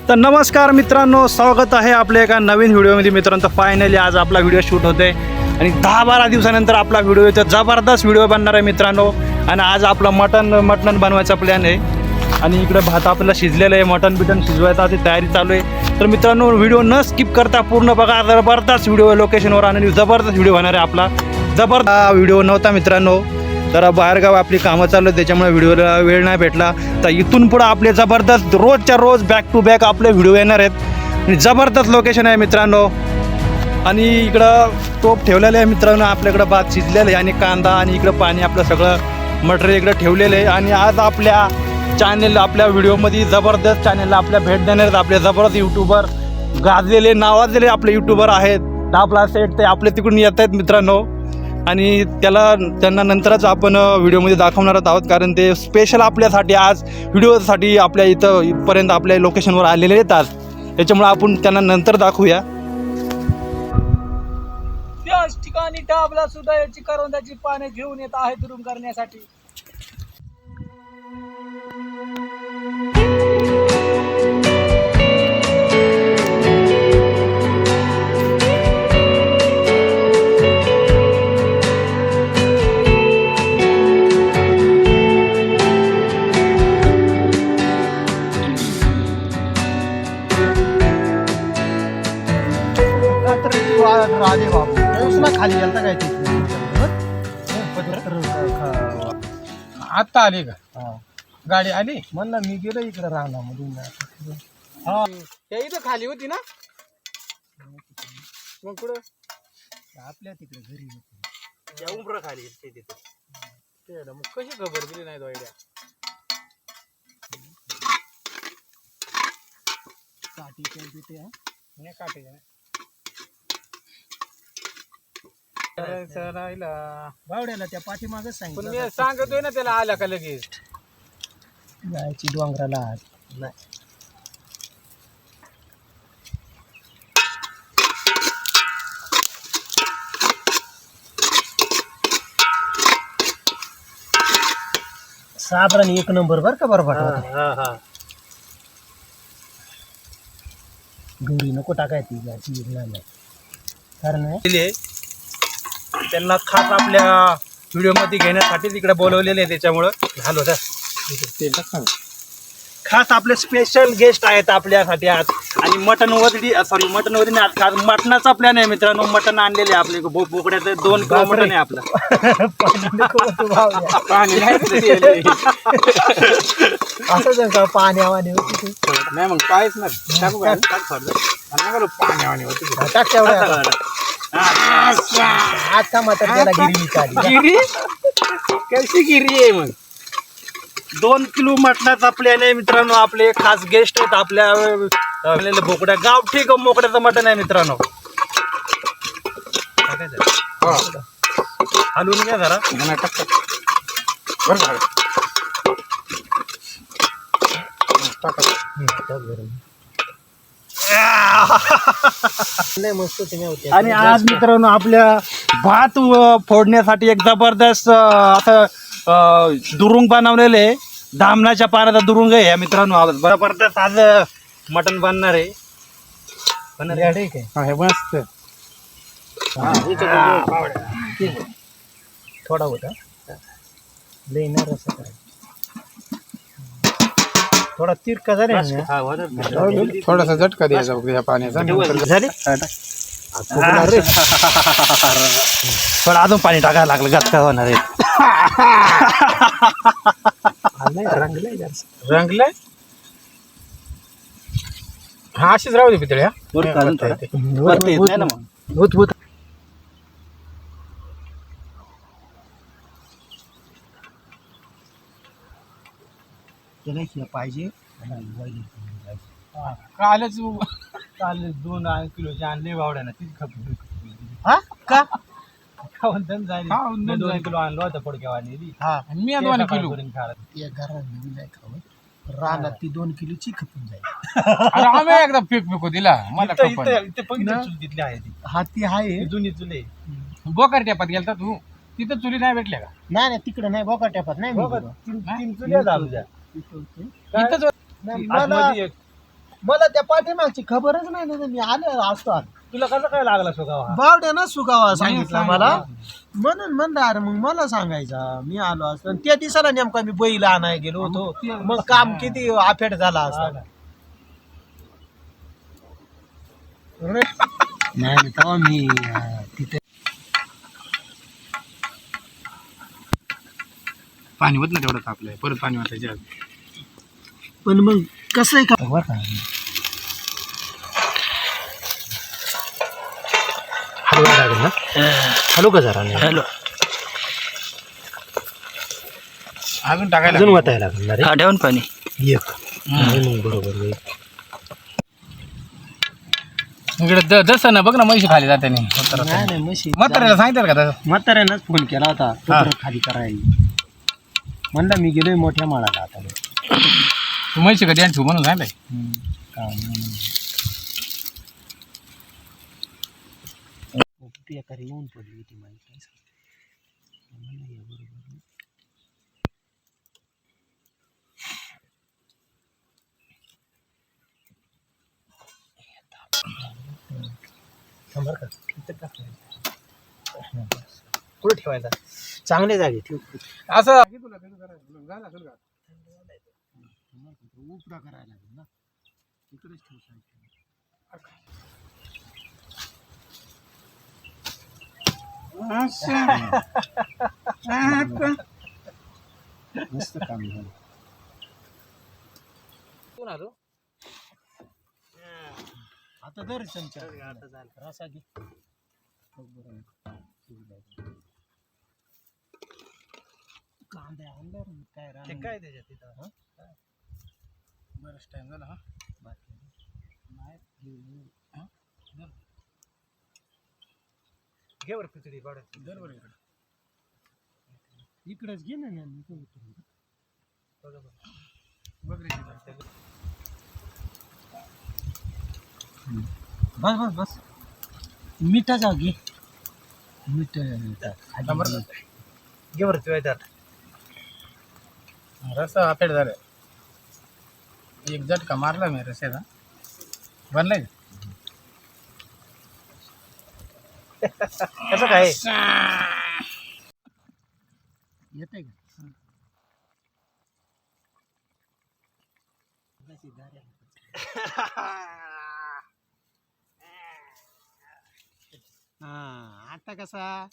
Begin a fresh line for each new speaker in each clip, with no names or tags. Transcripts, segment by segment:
तर नमस्कार मित्रांनो, स्वागत आहे आपल्या एका नवीन व्हिडिओमध्ये. मित्रांनो, फायनली आज आपला व्हिडिओ शूट होते आणि 10-12 दिवसानंतर आपला व्हिडिओ येतो. जबरदस्त व्हिडिओ बनणार आहे मित्रांनो. आणि आज आपला मटण बनवायचा प्लॅन आहे आणि इकडे भात आपल्याला शिजलेलं आहे. मटण शिजवायचा ती तयारी चालू आहे. तर मित्रांनो, व्हिडिओ न स्किप करता पूर्ण बघा. जबरदस्त व्हिडिओ लोकेशनवर आणि जबरदस्त व्हिडिओ होणार आहे आपला. जबरदस्त व्हिडिओ नव्हता मित्रांनो, जरा बाहेरगाव आपली कामं चालू आहेत, त्याच्यामुळे व्हिडिओला वेळ नाही भेटला. तर इथून पुढं आपले जबरदस्त रोजच्या रोज बॅक टू बॅक आपले व्हिडिओ येणार आहेत आणि जबरदस्त लोकेशन आहे मित्रांनो. आणि इकडं टोप ठेवलेलं आहे मित्रांनो, आपल्याकडं भात शिजलेलं आहे आणि कांदा आणि इकडं पाणी आपलं सगळं मटेरियल इकडं ठेवलेलं आहे. आणि आज आपल्या चॅनेल आपल्या व्हिडिओमध्ये जबरदस्त चॅनेलला आपल्या भेट देणार आहेत आपले जबरदस्त यूट्यूबर, गाजलेले नावाजलेले आपले यूट्यूबर आहेत. आपला सेट ते आपले तिकडून येत आहेत मित्रांनो. आणि त्यांना नंतरच आपण व्हिडिओमध्ये दाखवणार आहोत, कारण ते स्पेशल आपल्यासाठी आज व्हिडिओसाठी आपल्या इथपर्यंत आपल्या लोकेशनवर आलेले आहेत आज. त्याच्यामुळे आपण त्यांना नंतर दाखवूया.
त्याच ठिकाणी डाबला सुद्धा याची करवंदाची पाने घेऊन येत आहे दुरुम करण्यासाठी.
राजे बाबू खाली गेलता काय
आता आली का गाडी आली?
म्हणलं मी गेलो इकडे रानामधून.
हा त्या इथं खाली होती ना, मग कुठं
आपल्या तिकडे घरी
त्या उंबरं खाली
तिथं. मग कशी खबर दिली नाही तो आयडिया?
काठी
काटे राहिला
बावड्याला त्या पाठीमागच
पण
सांगितलं
मी सांगतोय ना त्याला, आला का लगेच
जायची डोंगराला आज नाही. साबण एक नंबर बर का बरोबर. गौरी नको टाकायची नाही, कारण
त्यांना खास आपल्या व्हिडिओमध्ये घेण्यासाठी तिकडे बोलवलेले आहे. त्याच्यामुळं झालं होतं. खास आपले स्पेशल गेस्ट आहेत आपल्यासाठी आज. आणि मटण वगैरे नाही, आज खास मटणाचा प्लॅन आहे मित्रांनो. मटण आणलेले आहे आपले बोकड्याचं 2 किलो मटण आहे आपलं.
असं का पाण्यावाणी होती
नाही, मग पायच ना टाकू का? पाण्यावाणी होती.
टाक तेवढ्या. आता मात्र त्याला गिरी चाली.
गिरी कशी गिरी आहे? मग
2 किलो मटणाचा प्लॅन आहे मित्रांनो. आपले खास गेस्ट आहेत आपल्या बोकड्या गावठी बोकड्याचं मटण आहे मित्रांनो. हलवून घ्या जरा. आणि आज मित्रांनो आपल्या भात फोडण्यासाठी एक जबरदस्त असं दुरुंग बनवलेले आहे. धामणाच्या पाण्याचा दुरुंग आहे मित्रांनो. जबरदस्त आज मटण बनणार आहे.
मस्त
थोडा होता लेणार असं करायचं. थोडा तिरका झाला,
थोडासा झटका द्यायचा पाण्याचा.
झाले थोडं अजून पाणी टाकायला लागलं, गचका होणार आहे.
रंगलाय हा, अशीच राहू दे पितळ्या.
पाहिजे.
कालच
2 किलोचे आणले बावड्यानं. तीच खपली
का
2 किलो आणलं होतं पडक्यावानी.
मी 2 किलो
या घरात नाही खावं, रानात ती 2 किलोची खपून जाईल.
आम्ही एकदा फेकू दिला मला.
तिथली आहे ती.
हा ती आहे
जुनी चुले.
बोकार टेपात गेलता तू, तिथं चुली नाही भेटल्या का?
नाही तिकडे नाही, बोका टेपात नाही.
3 चुले आहेत आमच्या.
इथंच
मला मला त्या पाठीमागची खबरच नाही ना, मी आलो असतो आज.
तुला कसं काय लागला सुगावा
बावड्यानं सुगावा सांगितलं मला, म्हणून म्हणलं अरे मग मला सांगायचा, मी आलो असतो. आणि त्या दिवसाला नेमका मी बैल आणायला गेलो होतो, मग काम किती आफेट झाला असता. नाही तेव्हा मी तिथे
पाणी होत ना तेवढं तापलंय, परत पाणी वाटायचे.
पण मग कसं आहे का हॅलो का जरा हॅलो
अजून टाकायला
अजून वाटायला लागणार
हा ठेवून पाणी
एक मग बरोबर होईल.
इकडे जसं ना बघ ना म्हशी खाली जाते
नाही म्हशी
म्हाताऱ्याला सांगितलं का तसं?
म्हाताऱ्यानंच फोन केला होता कुत्रं खाली करायला. म्हणला मी गेलोय मोठ्या माळाला आता.
तू म्हशी कधी आणतो म्हणून सांगितलंय.
बेकारी येऊन पडली ती माहिती.
कुठे ठेवायचा?
चांगले जागे ठेव.
असं
उपरा करायला लागेल ना, इकडेच ठेव. मस्त काम झालं. आता दर चमचा रसा घे. कांदा आणला काय राहणार
काय त्याच्यात तिथं? बरंच टाइम झाला. घे बरं खिचडी पाडत बरोबर
इकडेच घे ना. बस बस बस मिठाचा घे. मीठ
घे बरं तुझ्या रस्सा अपेट झालं. एक झटका मारला मी रस्त्याचा, बनलाय कसं काय
येते का? आता कसा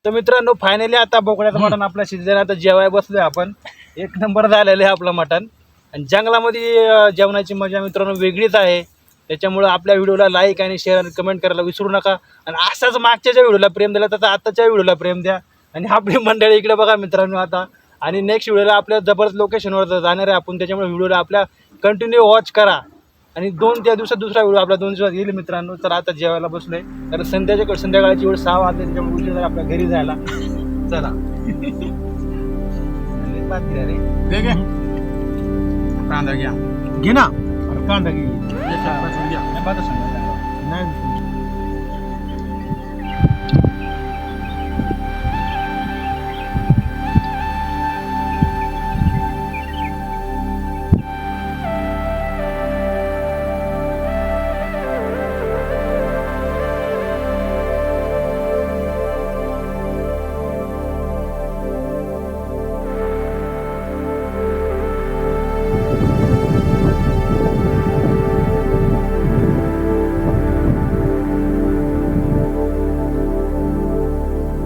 तर मित्रांनो फायनली आता बोकड्याचं मटण आपल्या शिजलेलं. आता जेवाय बसलोय आपण. एक नंबर झालेलं आहे आपलं मटण. आणि जंगलामध्ये जेवणाची मजा मित्रांनो वेगळीच आहे. त्याच्यामुळं आपल्या व्हिडिओला लाईक आणि शेअर आणि कमेंट करायला विसरू नका. आणि असाच मागच्या ज्या व्हिडिओला प्रेम दिला तसं आताच्या व्हिडिओला प्रेम द्या. आणि आपली मंडळी इकडे बघा मित्रांनो आता. आणि नेक्स्ट व्हिडिओला आपल्या जबरदस्त लोकेशनवर जाणार आहे आपण. त्याच्यामुळे व्हिडिओला आपल्या कंटिन्यू वॉच करा. आणि 2-3 दिवसात दुसरा व्हिडिओ आपला 2 दिवसात येईल मित्रांनो. तर आता जेवायला बसलोय, कारण संध्याकाळची वेळ 6 वाजले, त्याच्यामुळे उशीर झाला आपल्या घरी जायला. चला कांदा घ्या.
घे ना.
कांदा घे.
नाही